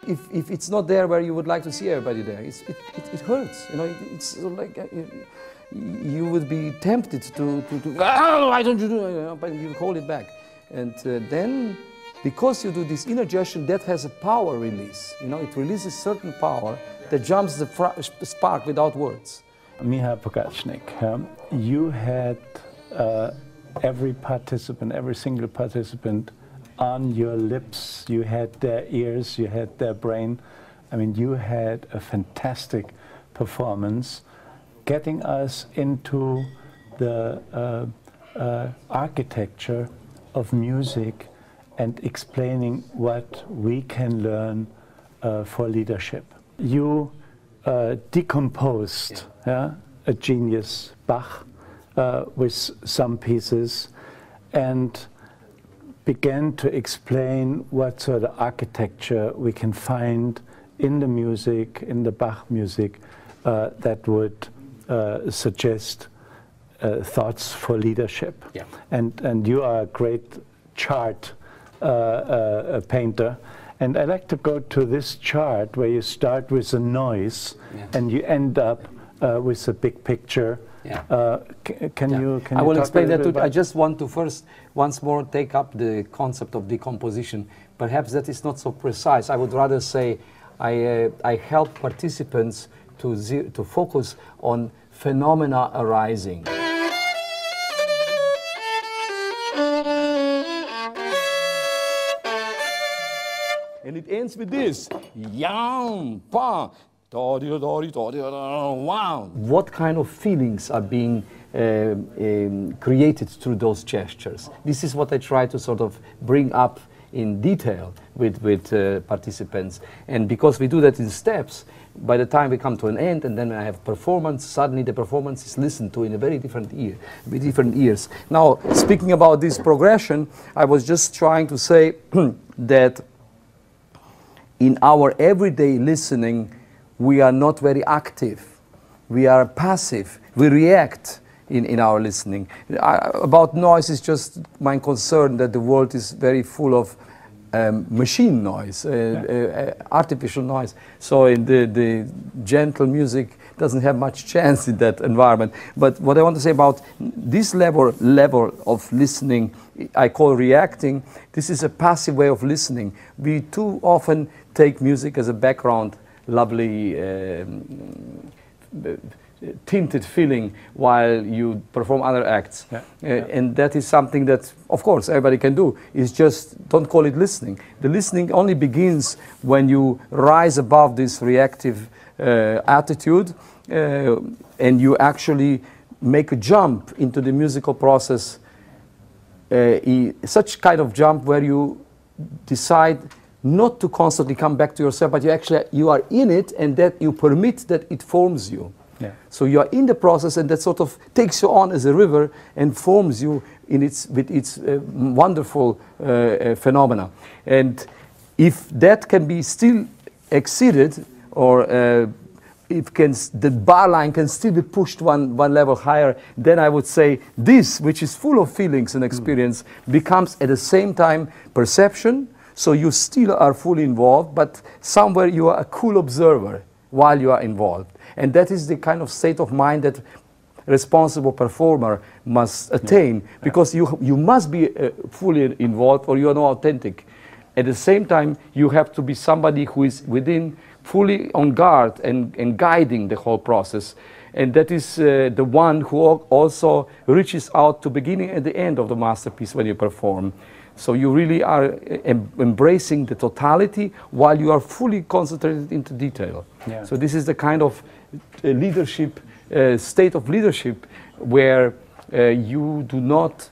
If it's not there where you would like to see everybody there, it hurts. You know, it's like you would be tempted to oh, why don't you do it? You know, but you hold it back. And then, because you do this inner gesture, that has a power release. You know, it releases certain power that jumps the spark without words. Miha Pogačnik, you had every participant, every single participant on your lips. You had their ears, you had their brain. I mean, you had a fantastic performance, getting us into the architecture of music and explaining what we can learn for leadership. You decomposed a genius, Bach, with some pieces, and began to explain what sort of architecture we can find in the music, in the Bach music, that would suggest thoughts for leadership. Yeah. And you are a great chart painter. And I like to go to this chart where you start with a noise, and you end up with a big picture. Yeah. Can you I will explain that too. too. I just want to first, once more, take up the concept of decomposition. Perhaps that is not so precise. I would rather say I help participants to focus on phenomena arising. And it ends with this. Yam, pa, wow. What kind of feelings are being created through those gestures? This is what I try to sort of bring up in detail with participants. And because we do that in steps, by the time we come to an end and then I have performance, suddenly the performance is listened to in a very different ear, with different ears. Now, speaking about this progression, I was just trying to say that in our everyday listening, we are not very active. We are passive. We react in our listening. About noise is just my concern that the world is very full of machine noise, artificial noise. So in the gentle music doesn't have much chance in that environment. But what I want to say about this level of listening, I call reacting. This is a passive way of listening. We too often take music as a background, lovely tinted feeling while you perform other acts. And that is something that, of course, everybody can do. It's just, don't call it listening. The listening only begins when you rise above this reactive attitude and you actually make a jump into the musical process, such kind of jump where you decide not to constantly come back to yourself, but you are in it, and that you permit that it forms you. Yeah. So you are in the process, and that sort of takes you on as a river and forms you in with its wonderful phenomena. And if that can be still exceeded, or the bar line can still be pushed one level higher, then I would say this, which is full of feelings and experience, becomes at the same time perception. So you still are fully involved, but somewhere you are a cool observer while you are involved. And that is the kind of state of mind that a responsible performer must attain, because you must be fully involved or you are not authentic. At the same time, you have to be somebody who is within, fully on guard and guiding the whole process. And that is the one who also reaches out to beginning and the end of the masterpiece when you perform. So you really are embracing the totality while you are fully concentrated into detail. Yeah. So this is the kind of leadership, state of leadership, where you do not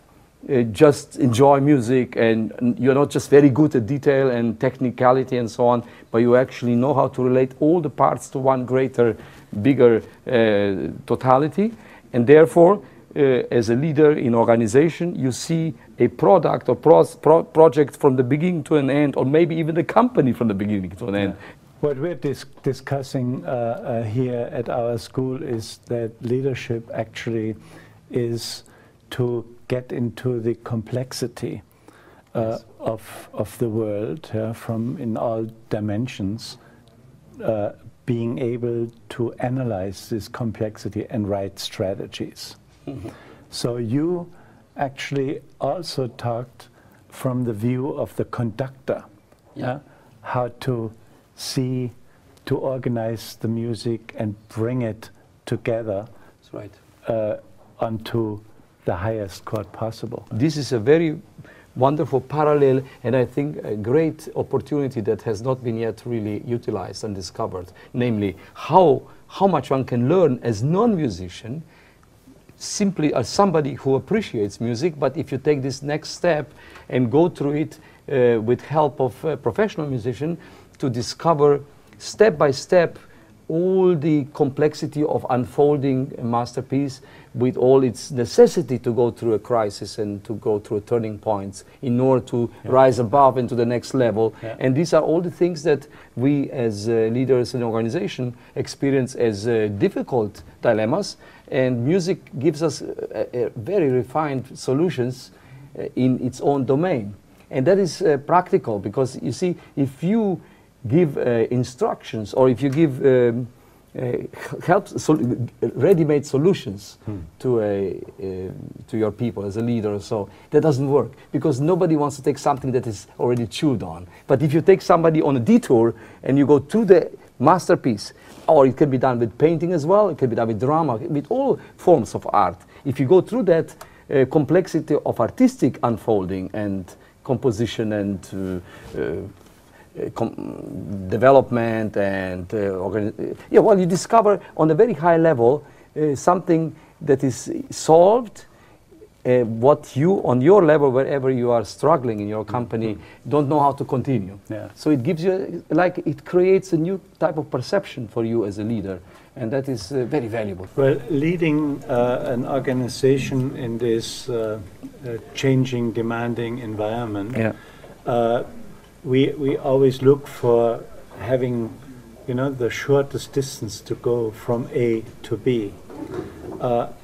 just enjoy music and you're not just very good at detail and technicality and so on, but you actually know how to relate all the parts to one greater, bigger totality. And therefore, as a leader in organization, you see a product or project from the beginning to an end, or maybe even the company from the beginning to an end. What we're discussing here at our school is that leadership actually is to get into the complexity of the world, from in all dimensions, being able to analyze this complexity and write strategies. So you actually also talked from the view of the conductor, how to see, to organize the music and bring it together. That's right. Onto the highest chord possible. This is a very wonderful parallel, and I think a great opportunity that has not been yet really utilized and discovered, namely how much one can learn as non-musician, simply as somebody who appreciates music, but if you take this next step and go through it with help of a professional musician to discover step by step all the complexity of unfolding a masterpiece with all its necessity to go through a crisis and to go through turning points in order to rise above into the next level. And these are all the things that we as leaders in the organization experience as difficult dilemmas, and music gives us very refined solutions in its own domain. And that is practical, because you see, if you give instructions, or if you give ready-made solutions to your people as a leader, so that doesn't work, because nobody wants to take something that is already chewed on. But if you take somebody on a detour and you go through the masterpiece, or it can be done with painting as well, it can be done with drama, with all forms of art. If you go through that complexity of artistic unfolding and composition and development and you discover on a very high level something that is solved, what you on your level, wherever you are struggling in your company, don't know how to continue. So it gives you, like, it creates a new type of perception for you as a leader, and that is very valuable. Well, leading an organization in this changing, demanding environment, we always look for having, the shortest distance to go from A to B.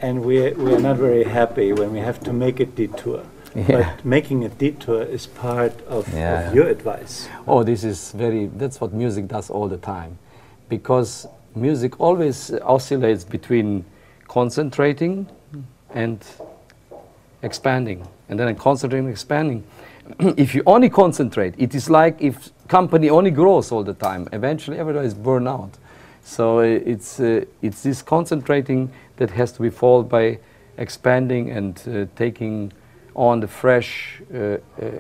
And we are not very happy when we have to make a detour. But making a detour is part of your advice. Oh, that's what music does all the time. Because music always oscillates between concentrating and expanding. And then concentrating and expanding. If you only concentrate, it is like if company only grows all the time. Eventually, everybody is burned out. So it's this concentrating that has to be followed by expanding and taking on the fresh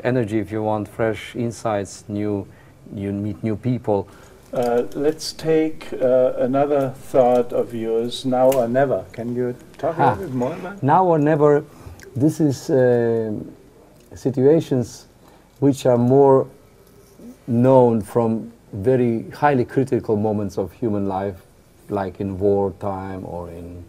energy, if you want, fresh insights. You meet new people. Let's take another thought of yours, now or never. Can you talk a little bit more about it? Now or never. This is situations which are more known from very highly critical moments of human life, like in wartime or in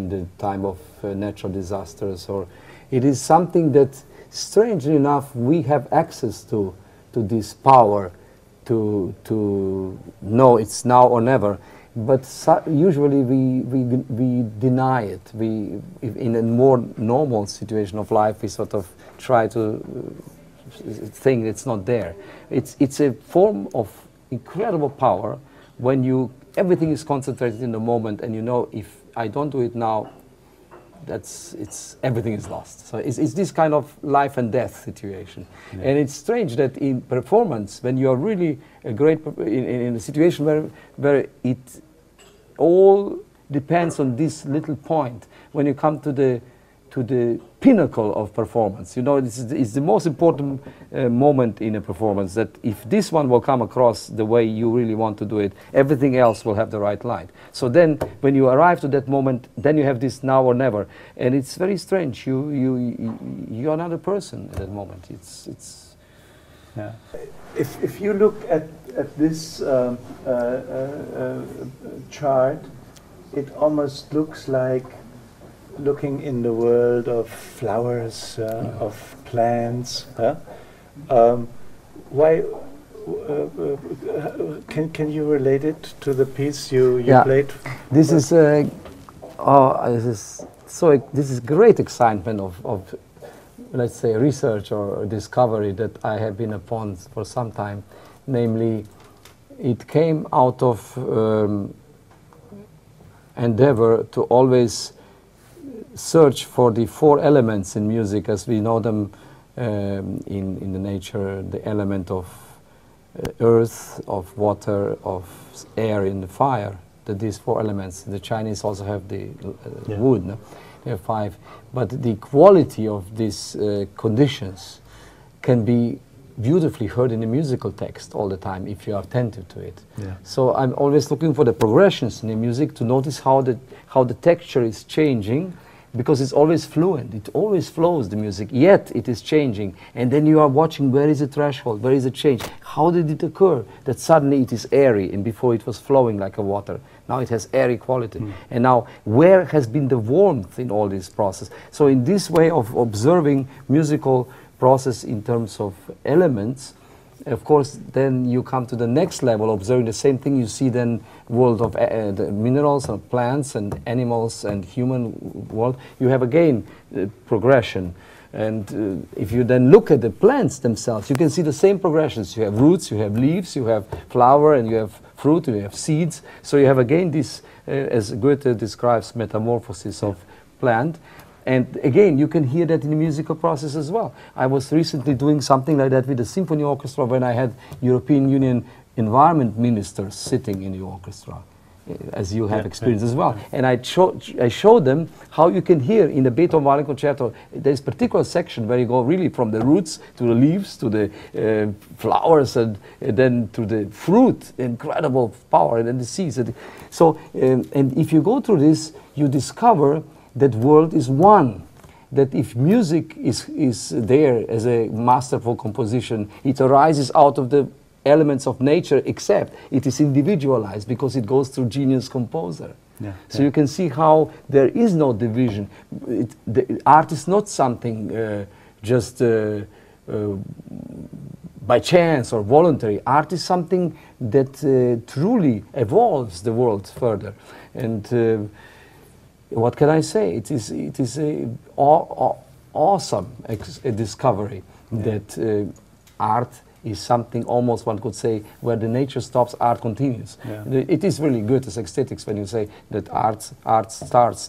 the time of natural disasters. Or it is something that, strangely enough, we have access to this power to know it's now or never. But usually we deny it. In a more normal situation of life, we sort of try to think it's not there. It's a form of incredible power when everything is concentrated in the moment, and if I don't do it now, everything is lost. So it's this kind of life and death situation. And it's strange that in performance, when you are really a great in a situation where it all depends on this little point, when you come to the pinnacle of performance, it's the most important moment in a performance, that if this one will come across the way you really want to do it, everything else will have the right light. So then when you arrive to that moment, then you have this now or never, and it's very strange. You're another person at that moment. If you look at this chart, it almost looks like looking in the world of flowers, of plants. Why? Can you relate it to the piece you played? This is this is great excitement of let's say, research or discovery that I have been upon for some time. Namely, it came out of endeavor to always search for the four elements in music as we know them in the nature, the element of earth, of water, of air, and the fire. That these four elements. The Chinese also have the wood. No? They have five. But the quality of these conditions can be beautifully heard in the musical text all the time if you are attentive to it. Yeah. So I'm always looking for the progressions in the music to notice how the texture is changing, because it's always fluent, it always flows, the music, yet it is changing. And then you are watching, where is the threshold, where is the change? How did it occur that suddenly it is airy and before it was flowing like a water? Now it has airy quality. And now where has been the warmth in all this process? So in this way of observing musical process in terms of elements, of course, then you come to the next level, observing the same thing. You see then world of the minerals and plants and animals and human world. You have again progression. And if you then look at the plants themselves, you can see the same progressions. You have roots, you have leaves, you have flower, and you have fruit, and you have seeds. So you have again this, as Goethe describes, metamorphosis of plant. And again, you can hear that in the musical process as well. I was recently doing something like that with the symphony orchestra when I had European Union environment ministers sitting in the orchestra, as you have experienced as well. And I showed them how you can hear in the Beethoven Violin Concerto, there's a particular section where you go really from the roots to the leaves to the flowers and then to the fruit, incredible power, and then the seeds. So, and if you go through this, you discover that world is one. That if music is there as a masterful composition, it arises out of the elements of nature, except it is individualized because it goes through genius composer. Yeah, so you can see how there is no division. The art is not something just by chance or voluntary. Art is something that truly evolves the world further. And what can I say? It is a awesome discovery that art is something almost, one could say, where the nature stops, art continues. Yeah. It is really good as aesthetics when you say that art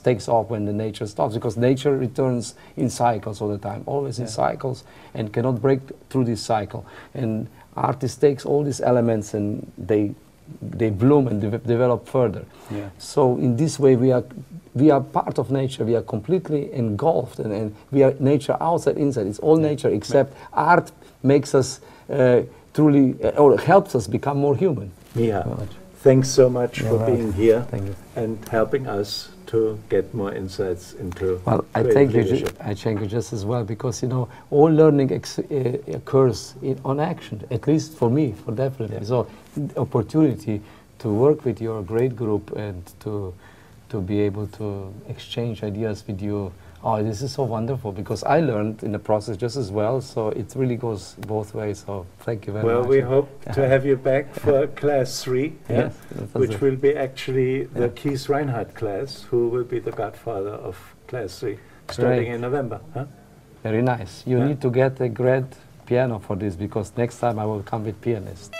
takes off when the nature stops, because nature returns in cycles all the time, always in cycles, and cannot break through this cycle. And artist takes all these elements and they bloom and develop further. Yeah. So in this way we are part of nature, we are completely engulfed, and we are nature outside, inside. It's all nature, except art makes us truly, or helps us become more human. Miha, thanks so much for being here and helping us to get more insights into I thank you just as well, because all learning occurs on action, at least for me, for definitely. Yeah. So the opportunity to work with your great group and to be able to exchange ideas with you, this is so wonderful, because I learned in the process just as well, so it really goes both ways. So thank you very much. Well, we hope to have you back for class 3, which will be actually the Keith Reinhardt class, who will be the godfather of class 3, starting in November. Huh? Very nice. You need to get a great piano for this, because next time I will come with pianist.